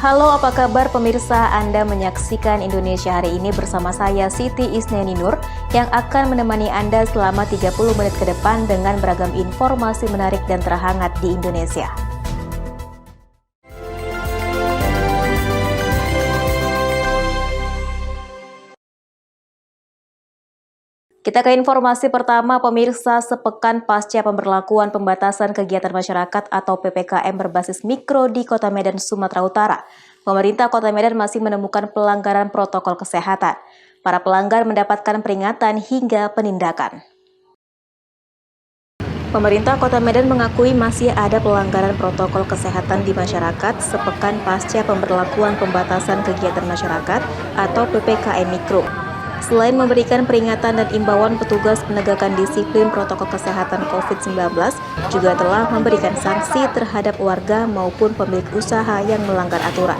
Halo, apa kabar pemirsa? Anda menyaksikan Indonesia Hari Ini bersama saya Siti Isneni Nur yang akan menemani Anda selama 30 menit ke depan dengan beragam informasi menarik dan terhangat di Indonesia. Kita ke informasi pertama, pemirsa. Sepekan pasca pemberlakuan pembatasan kegiatan masyarakat atau PPKM berbasis mikro di Kota Medan, Sumatera Utara, pemerintah Kota Medan masih menemukan pelanggaran protokol kesehatan. Para pelanggar mendapatkan peringatan hingga penindakan. Pemerintah Kota Medan mengakui masih ada pelanggaran protokol kesehatan di masyarakat sepekan pasca pemberlakuan pembatasan kegiatan masyarakat atau PPKM Mikro. Selain memberikan peringatan dan imbauan, petugas penegakan disiplin protokol kesehatan COVID-19 juga telah memberikan sanksi terhadap warga maupun pemilik usaha yang melanggar aturan.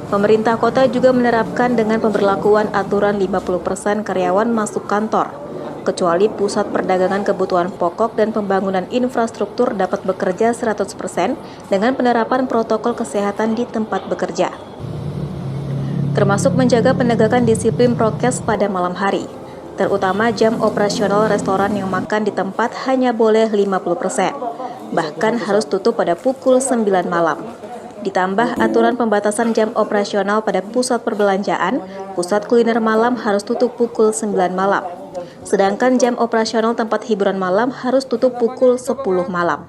Pemerintah kota juga menerapkan dengan pemberlakuan aturan 50% karyawan masuk kantor, kecuali pusat perdagangan kebutuhan pokok dan pembangunan infrastruktur dapat bekerja 100% dengan penerapan protokol kesehatan di tempat bekerja, termasuk menjaga penegakan disiplin prokes pada malam hari, terutama jam operasional restoran yang makan di tempat hanya boleh 50%, bahkan harus tutup pada pukul 9 malam. Ditambah aturan pembatasan jam operasional pada pusat perbelanjaan, pusat kuliner malam harus tutup pukul 9 malam, sedangkan jam operasional tempat hiburan malam harus tutup pukul 10 malam.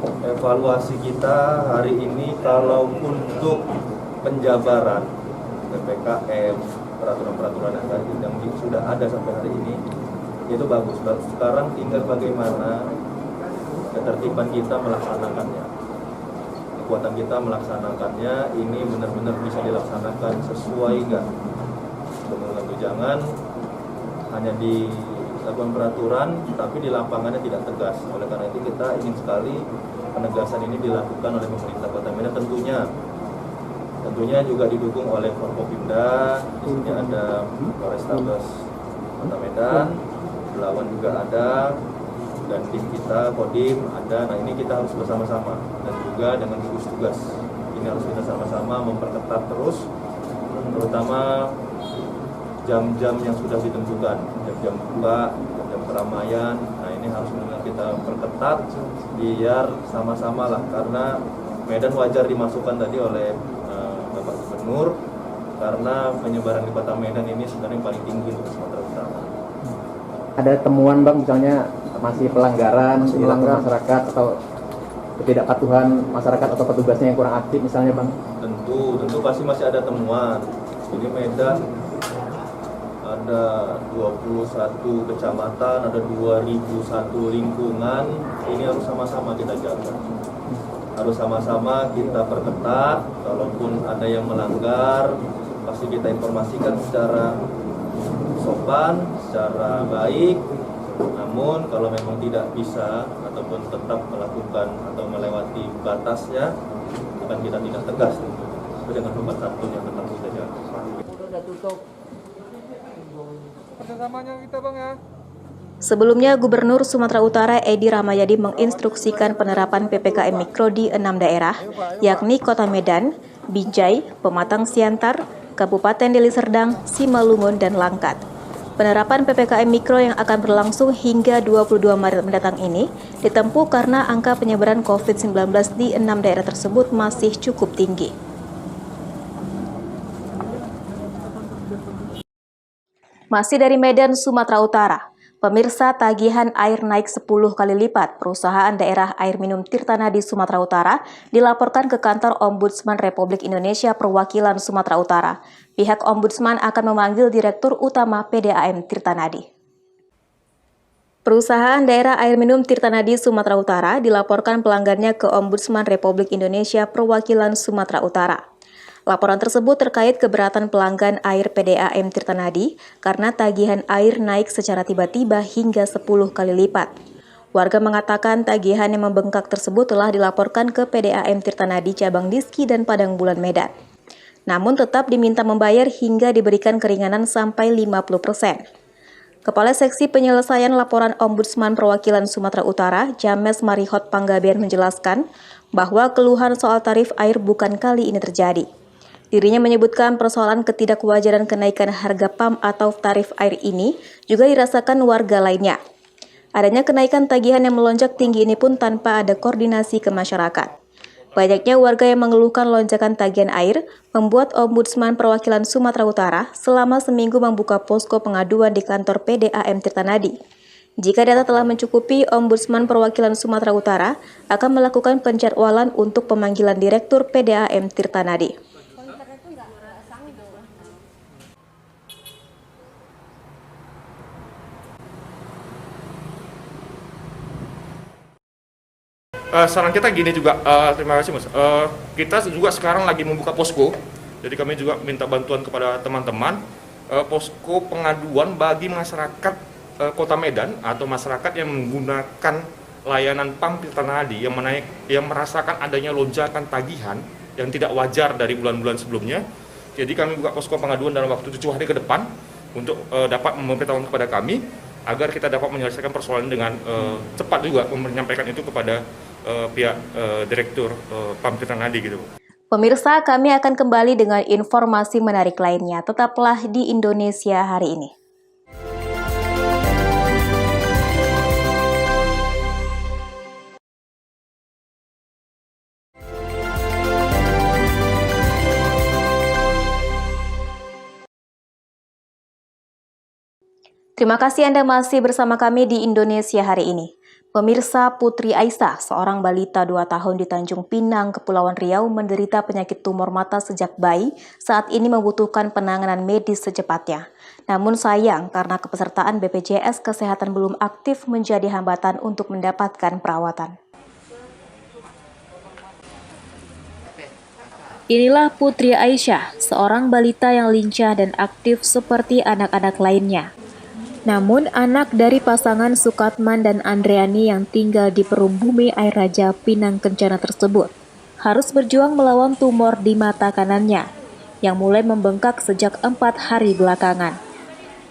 Evaluasi kita hari ini kalau untuk penjabaran PPKM, peraturan-peraturan yang sudah ada sampai hari ini itu bagus. Sekarang tinggal bagaimana ketertiban kita melaksanakannya, kekuatan kita melaksanakannya ini benar-benar bisa dilaksanakan sesuai enggak. Jangan hanya di lakukan peraturan tapi di lapangannya tidak tegas. Oleh karena itu kita ingin sekali penegasan ini dilakukan oleh pemerintah Kota Medan, tentunya juga didukung oleh Forkopimda. Di sini ada Polrestabes Kota Medan, Belawan juga ada, dan tim kita Kodim ada. Nah, ini kita harus bersama-sama dan juga dengan gugus tugas ini harus kita sama-sama memperketat terus, terutama jam-jam yang sudah ditentukan, jam-jam buka, jam keramaian. Nah, ini harus benar kita perketat biar sama-sama lah, karena Medan wajar dimasukkan tadi oleh Bapak Gubernur karena penyebaran di Kota Medan ini sebenarnya paling tinggi untuk Sumatera Utara. Ada temuan Bang, misalnya masih pelanggaran masyarakat atau ketidakpatuhan masyarakat atau petugasnya yang kurang aktif misalnya Bang? Tentu pasti masih ada temuan. Jadi Medan ada 21 kecamatan, ada 2001 lingkungan, ini harus sama-sama kita jaga. Harus sama-sama kita perketat, kalaupun ada yang melanggar, pasti kita informasikan secara sopan, secara baik. Namun kalau memang tidak bisa, ataupun tetap melakukan atau melewati batasnya, akan kita tindak tegas. Itu dengan nomor satu yang tetap kita jaga. Udah tutup. Kerjasamanya kita Bang ya. Sebelumnya, Gubernur Sumatera Utara Edi Rahmayadi menginstruksikan penerapan PPKM Mikro di 6 daerah, yakni Kota Medan, Binjai, Pematang Siantar, Kabupaten Deli Serdang, Simalungun, dan Langkat. Penerapan PPKM Mikro yang akan berlangsung hingga 22 Maret mendatang ini ditempuh karena angka penyebaran COVID-19 di 6 daerah tersebut masih cukup tinggi. Masih dari Medan, Sumatera Utara, pemirsa, tagihan air naik 10 kali lipat. Perusahaan daerah air minum Tirtanadi Sumatera Utara dilaporkan ke kantor Ombudsman Republik Indonesia perwakilan Sumatera Utara. Pihak Ombudsman akan memanggil Direktur Utama PDAM Tirtanadi. Perusahaan daerah air minum Tirtanadi Sumatera Utara dilaporkan pelanggannya ke Ombudsman Republik Indonesia perwakilan Sumatera Utara. Laporan tersebut terkait keberatan pelanggan air PDAM Tirtanadi karena tagihan air naik secara tiba-tiba hingga 10 kali lipat. Warga mengatakan tagihan yang membengkak tersebut telah dilaporkan ke PDAM Tirtanadi cabang Diski dan Padang Bulan Medan. Namun tetap diminta membayar hingga diberikan keringanan sampai 50%. Kepala Seksi Penyelesaian Laporan Ombudsman Perwakilan Sumatera Utara, James Marihot Panggabean menjelaskan, bahwa keluhan soal tarif air bukan kali ini terjadi. Dirinya menyebutkan persoalan ketidakwajaran kenaikan harga PAM atau tarif air ini juga dirasakan warga lainnya. Adanya kenaikan tagihan yang melonjak tinggi ini pun tanpa ada koordinasi ke masyarakat. Banyaknya warga yang mengeluhkan lonjakan tagihan air membuat Ombudsman Perwakilan Sumatera Utara selama seminggu membuka posko pengaduan di kantor PDAM Tirtanadi. Jika data telah mencukupi, Ombudsman Perwakilan Sumatera Utara akan melakukan penjadwalan untuk pemanggilan Direktur PDAM Tirtanadi. Saran kita gini juga, terima kasih Mas. Kita juga sekarang lagi membuka posko, jadi kami juga minta bantuan kepada teman-teman posko pengaduan bagi masyarakat Kota Medan atau masyarakat yang menggunakan layanan PAM Tirtanadi yang merasakan adanya lonjakan tagihan yang tidak wajar dari bulan-bulan sebelumnya. Jadi kami buka posko pengaduan dalam waktu 7 hari ke depan untuk dapat memberitahukan kepada kami agar kita dapat menyelesaikan persoalan dengan cepat juga menyampaikan itu kepada pihak Direktur PAM Tirtanadi gitu. Pemirsa, kami akan kembali dengan informasi menarik lainnya. Tetaplah di Indonesia Hari Ini. Terima kasih Anda masih bersama kami di Indonesia Hari Ini. Pemirsa, Putri Aisyah, seorang balita 2 tahun di Tanjung Pinang, Kepulauan Riau, menderita penyakit tumor mata sejak bayi, saat ini membutuhkan penanganan medis secepatnya. Namun sayang, karena kepesertaan BPJS Kesehatan belum aktif menjadi hambatan untuk mendapatkan perawatan. Inilah Putri Aisyah, seorang balita yang lincah dan aktif seperti anak-anak lainnya. Namun, anak dari pasangan Sukatman dan Andreani yang tinggal di Perum Bumi Air Raja Pinang Kencana tersebut harus berjuang melawan tumor di mata kanannya yang mulai membengkak sejak 4 hari belakangan.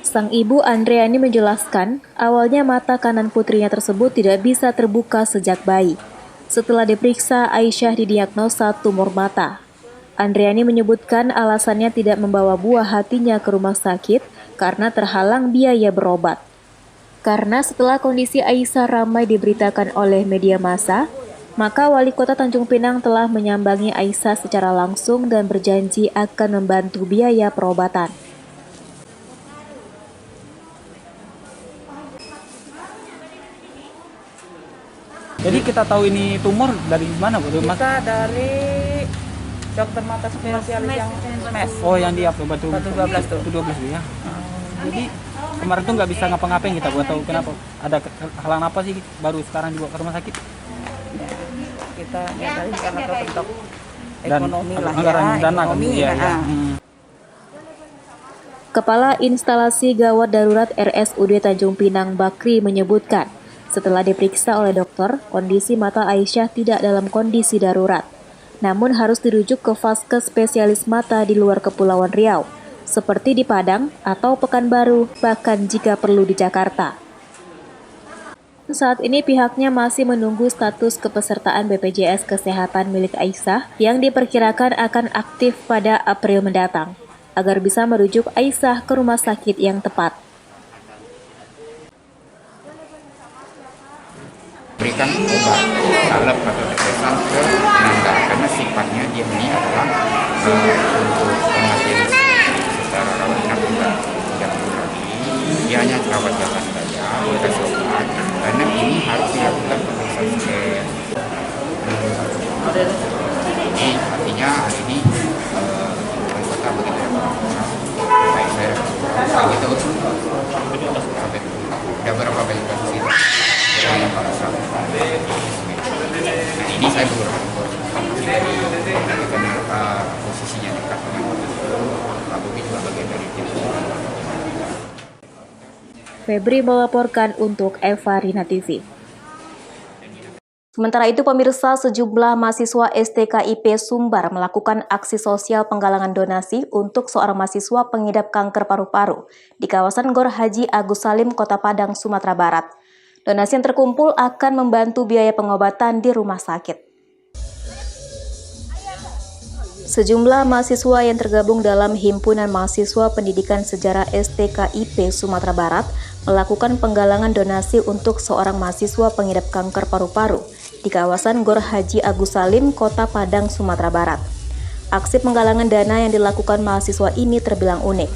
Sang ibu Andreani menjelaskan, awalnya mata kanan putrinya tersebut tidak bisa terbuka sejak bayi. Setelah diperiksa, Aisyah didiagnosa tumor mata. Andreani menyebutkan alasannya tidak membawa buah hatinya ke rumah sakit karena terhalang biaya berobat. Karena setelah kondisi Aisyah ramai diberitakan oleh media massa, maka Wali Kota Tanjung Pinang telah menyambangi Aisyah secara langsung dan berjanji akan membantu biaya perobatan. Jadi kita tahu ini tumor dari mana Bu? Kita dari dokter mata spesialis yang MES. Oh yang di apa? Batu 12 tuh. Batu 12 tuh ya. Jadi kemarin tuh nggak bisa ngapa-ngapain kita buat tahu kenapa? Ada halangan apa sih baru sekarang dibawa ke rumah sakit? Ya, kita dari karena kepentok Dan ekonomi lah anggaran ya. dana kan? Ekonomi Iya, ya. iya. Kepala Instalasi Gawat Darurat RSUD Tanjung Pinang Bakri menyebutkan, setelah diperiksa oleh dokter, kondisi mata Aisyah tidak dalam kondisi darurat, namun harus dirujuk ke vaskes spesialis mata di luar Kepulauan Riau, seperti di Padang atau Pekanbaru, bahkan jika perlu di Jakarta. Saat ini pihaknya masih menunggu status kepesertaan BPJS Kesehatan milik Aisyah yang diperkirakan akan aktif pada April mendatang, agar bisa merujuk Aisyah ke rumah sakit yang tepat. Berikan obat salep atau depresan ke penanggal karena sifatnya dia ini adalah untuk pengobatan secara rawat inap tidak lagi, dia hanya rawat jalan saja, dikasih obat karena ini harus dilakukan pemeriksaan scan. Jadi artinya hari ini anggota begitu ya baik saya pagi itu sampai udah berapa banyak kasus itu. Nah, ini saya berusaha karena posisinya dekat dengan Pak Bobi juga bagian dari tim. Febri melaporkan untuk Eva Rina TV. Sementara itu, pemirsa, sejumlah mahasiswa STKIP Sumbar melakukan aksi sosial penggalangan donasi untuk seorang mahasiswa pengidap kanker paru-paru di kawasan Gor Haji Agus Salim, Kota Padang, Sumatera Barat. Donasi yang terkumpul akan membantu biaya pengobatan di rumah sakit. Sejumlah mahasiswa yang tergabung dalam Himpunan Mahasiswa Pendidikan Sejarah STKIP Sumatera Barat melakukan penggalangan donasi untuk seorang mahasiswa pengidap kanker paru-paru di kawasan Gor Haji Agus Salim, Kota Padang, Sumatera Barat. Aksi penggalangan dana yang dilakukan mahasiswa ini terbilang unik.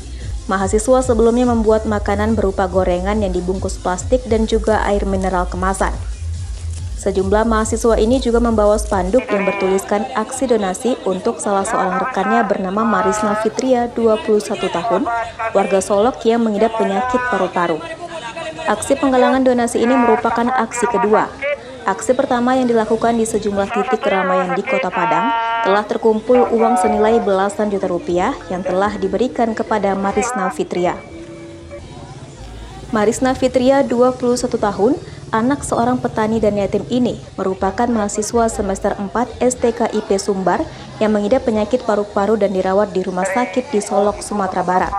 Mahasiswa sebelumnya membuat makanan berupa gorengan yang dibungkus plastik dan juga air mineral kemasan. Sejumlah mahasiswa ini juga membawa spanduk yang bertuliskan aksi donasi untuk salah seorang rekannya bernama Marisna Fitria, 21 tahun, warga Solok yang mengidap penyakit paru-paru. Aksi penggalangan donasi ini merupakan aksi kedua. Aksi pertama yang dilakukan di sejumlah titik keramaian di Kota Padang telah terkumpul uang senilai belasan juta rupiah yang telah diberikan kepada Marisna Fitria. Marisna Fitria, 21 tahun, anak seorang petani dan yatim ini merupakan mahasiswa semester 4 STKIP Sumbar yang mengidap penyakit paru-paru dan dirawat di rumah sakit di Solok, Sumatera Barat.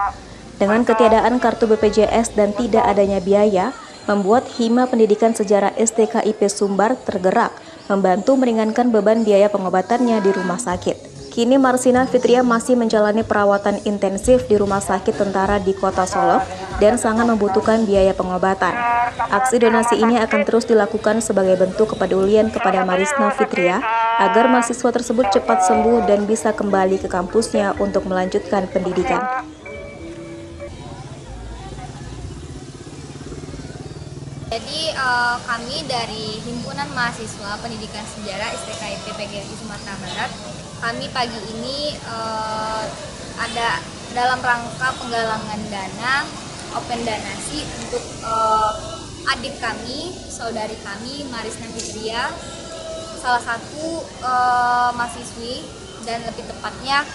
Dengan ketiadaan kartu BPJS dan tidak adanya biaya, membuat Hima Pendidikan Sejarah STKIP Sumbar tergerak membantu meringankan beban biaya pengobatannya di rumah sakit. Kini Marisna Fitria masih menjalani perawatan intensif di Rumah Sakit Tentara di Kota Solok dan sangat membutuhkan biaya pengobatan. Aksi donasi ini akan terus dilakukan sebagai bentuk kepedulian kepada Marisna Fitria agar mahasiswa tersebut cepat sembuh dan bisa kembali ke kampusnya untuk melanjutkan pendidikan. Jadi kami dari Himpunan Mahasiswa Pendidikan Sejarah STKIP PGRI Sumatera Barat, kami pagi ini ada dalam rangka penggalangan dana, open donasi untuk adik kami, saudari kami, Marisna Fitria, salah satu mahasiswi dan lebih tepatnya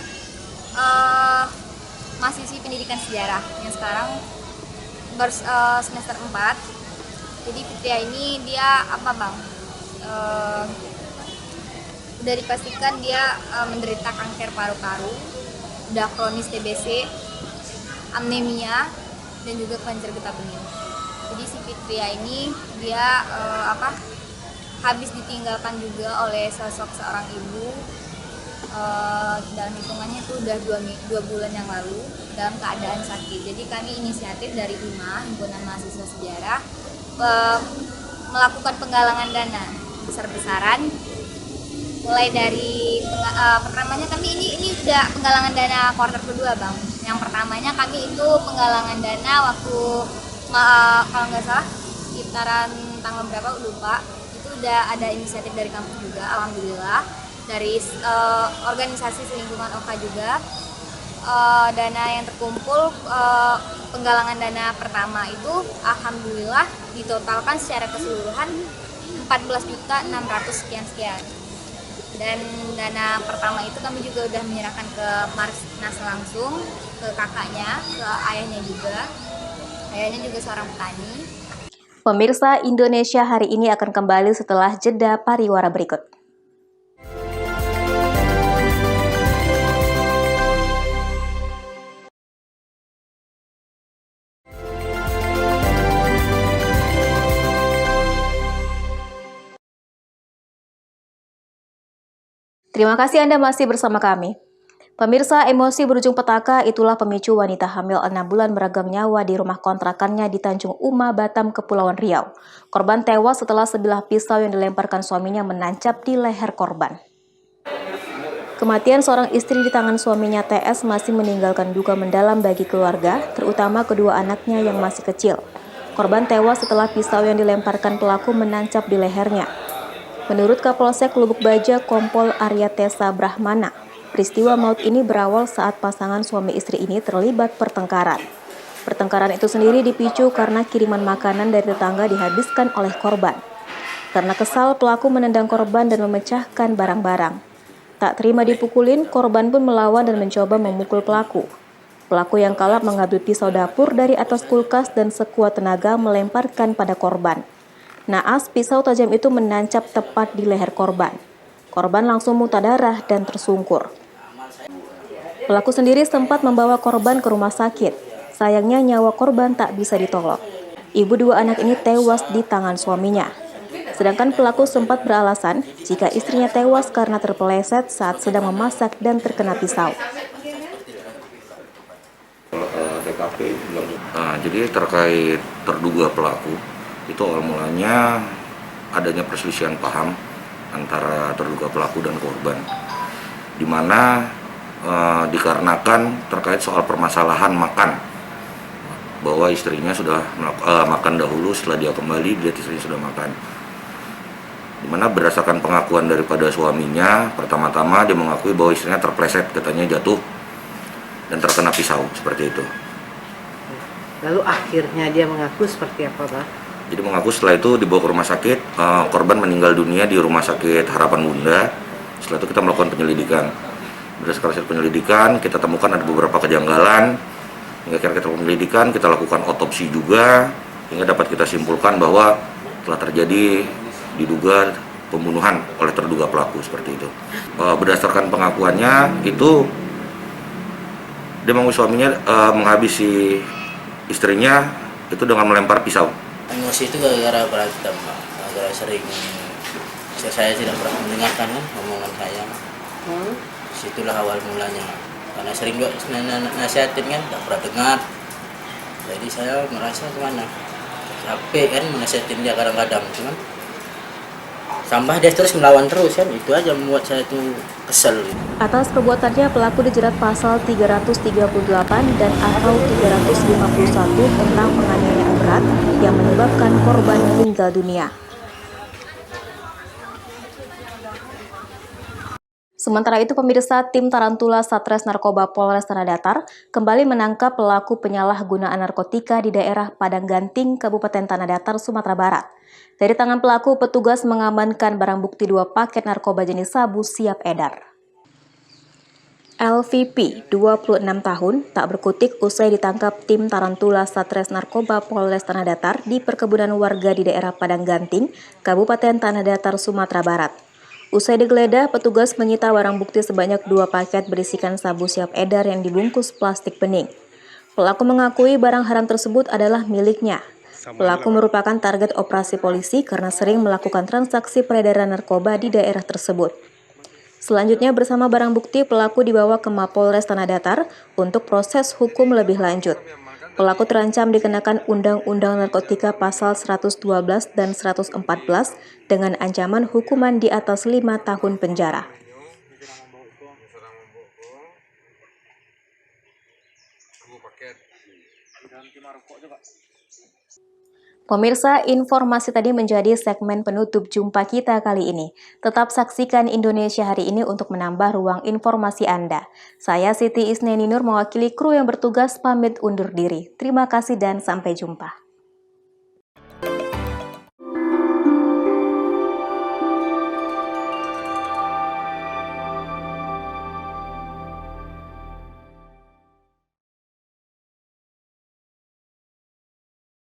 mahasiswi pendidikan sejarah yang sekarang semester 4. Jadi Fitria ini dia apa bang? Udah dipastikan dia menderita kanker paru-paru, udah kronis TBC, anemia, dan juga kelenjar getah bening. Jadi si Fitria ini dia habis ditinggalkan juga oleh sosok seorang ibu dalam hitungannya itu udah 2 bulan yang lalu dalam keadaan sakit. Jadi kami inisiatif dari HIMA, Himpunan Mahasiswa Sejarah, melakukan penggalangan dana besar-besaran, mulai dari pertamanya kami ini udah penggalangan dana kuartal kedua bang. Yang pertamanya kami itu penggalangan dana waktu kalau nggak salah sekitaran tanggal berapa lupa, itu udah ada inisiatif dari kampus juga, alhamdulillah, dari organisasi selingkungan OKA juga. Dana yang terkumpul penggalangan dana pertama itu alhamdulillah ditotalkan secara keseluruhan 14.600 sekian. Dan dana pertama itu kami juga udah menyerahkan ke Marisna langsung, ke kakaknya, ke ayahnya juga. Ayahnya juga seorang petani. Pemirsa, Indonesia hari ini akan kembali setelah jeda pariwara berikut. Terima kasih Anda masih bersama kami. Pemirsa, emosi berujung petaka itulah pemicu wanita hamil 6 bulan meragam nyawa di rumah kontrakannya di Tanjung Uma, Batam, Kepulauan Riau. Korban tewas setelah sebilah pisau yang dilemparkan suaminya menancap di leher korban. Kematian seorang istri di tangan suaminya TS masih meninggalkan duka mendalam bagi keluarga, terutama kedua anaknya yang masih kecil. Korban tewas setelah pisau yang dilemparkan pelaku menancap di lehernya. Menurut Kapolsek Lubuk Baja Kompol Arya Tessa Brahmana, peristiwa maut ini berawal saat pasangan suami istri ini terlibat pertengkaran. Pertengkaran itu sendiri dipicu karena kiriman makanan dari tetangga dihabiskan oleh korban. Karena kesal, pelaku menendang korban dan memecahkan barang-barang. Tak terima dipukulin, korban pun melawan dan mencoba memukul pelaku. Pelaku yang kalap mengambil pisau dapur dari atas kulkas dan sekuat tenaga melemparkan pada korban. Naas, pisau tajam itu menancap tepat di leher korban. Korban langsung muntah darah dan tersungkur. Pelaku sendiri sempat membawa korban ke rumah sakit. Sayangnya nyawa korban tak bisa ditolong. Ibu dua anak ini tewas di tangan suaminya. Sedangkan pelaku sempat beralasan jika istrinya tewas karena terpeleset saat sedang memasak dan terkena pisau. Jadi terkait terduga pelaku, itu awal mulanya adanya perselisihan paham antara terduga pelaku dan korban, di mana dikarenakan terkait soal permasalahan makan, bahwa istrinya sudah makan dahulu, setelah dia kembali dia istrinya sudah makan. Di mana berdasarkan pengakuan daripada suaminya, pertama-tama dia mengakui bahwa istrinya terpleset, katanya jatuh dan terkena pisau, seperti itu. Lalu akhirnya dia mengaku seperti apa, Pak? Jadi mengaku setelah itu dibawa ke rumah sakit, korban meninggal dunia di Rumah Sakit Harapan Bunda. Setelah itu kita melakukan penyelidikan. Berdasarkan hasil penyelidikan, kita temukan ada beberapa kejanggalan. Hingga kita lakukan penyelidikan, kita lakukan otopsi juga, hingga dapat kita simpulkan bahwa telah terjadi diduga pembunuhan oleh terduga pelaku, seperti itu. Berdasarkan pengakuannya, itu dia mengaku suaminya menghabisi istrinya itu dengan melempar pisau. Emosi itu gara-gara berantem, Pak. Gara-gara sering saya tidak pernah mendengarkan omongan saya. Situlah awal mulanya. Karena sering juga nasihatin kan, tidak pernah dengar. Jadi saya merasa gimana? Capek kan menasihatin dia kadang-kadang, cuman tambah dia terus melawan terus kan, itu aja membuat saya itu kesel. Atas perbuatannya pelaku dijerat pasal 338 dan atau 351 tentang penganiayaan berat yang menyebabkan korban meninggal dunia. Sementara itu, pemirsa, tim Tarantula Satres Narkoba Polres Tanah Datar kembali menangkap pelaku penyalahgunaan narkotika di daerah Padangganting, Kabupaten Tanah Datar, Sumatera Barat. Dari tangan pelaku, petugas mengamankan barang bukti 2 paket narkoba jenis sabu siap edar. LVP, 26 tahun, tak berkutik usai ditangkap tim Tarantula Satres Narkoba Polres Tanah Datar di perkebunan warga di daerah Padangganting, Kabupaten Tanah Datar, Sumatera Barat. Usai digeledah, petugas menyita barang bukti sebanyak 2 paket berisikan sabu siap edar yang dibungkus plastik bening. Pelaku mengakui barang haram tersebut adalah miliknya. Pelaku merupakan target operasi polisi karena sering melakukan transaksi peredaran narkoba di daerah tersebut. Selanjutnya bersama barang bukti, pelaku dibawa ke Mapolres Tanah Datar untuk proses hukum lebih lanjut. Pelaku terancam dikenakan Undang-Undang Narkotika Pasal 112 dan 114 dengan ancaman hukuman di atas 5 tahun penjara. Pemirsa, informasi tadi menjadi segmen penutup jumpa kita kali ini. Tetap saksikan Indonesia Hari Ini untuk menambah ruang informasi Anda. Saya Siti Isneni Nur mewakili kru yang bertugas pamit undur diri. Terima kasih dan sampai jumpa.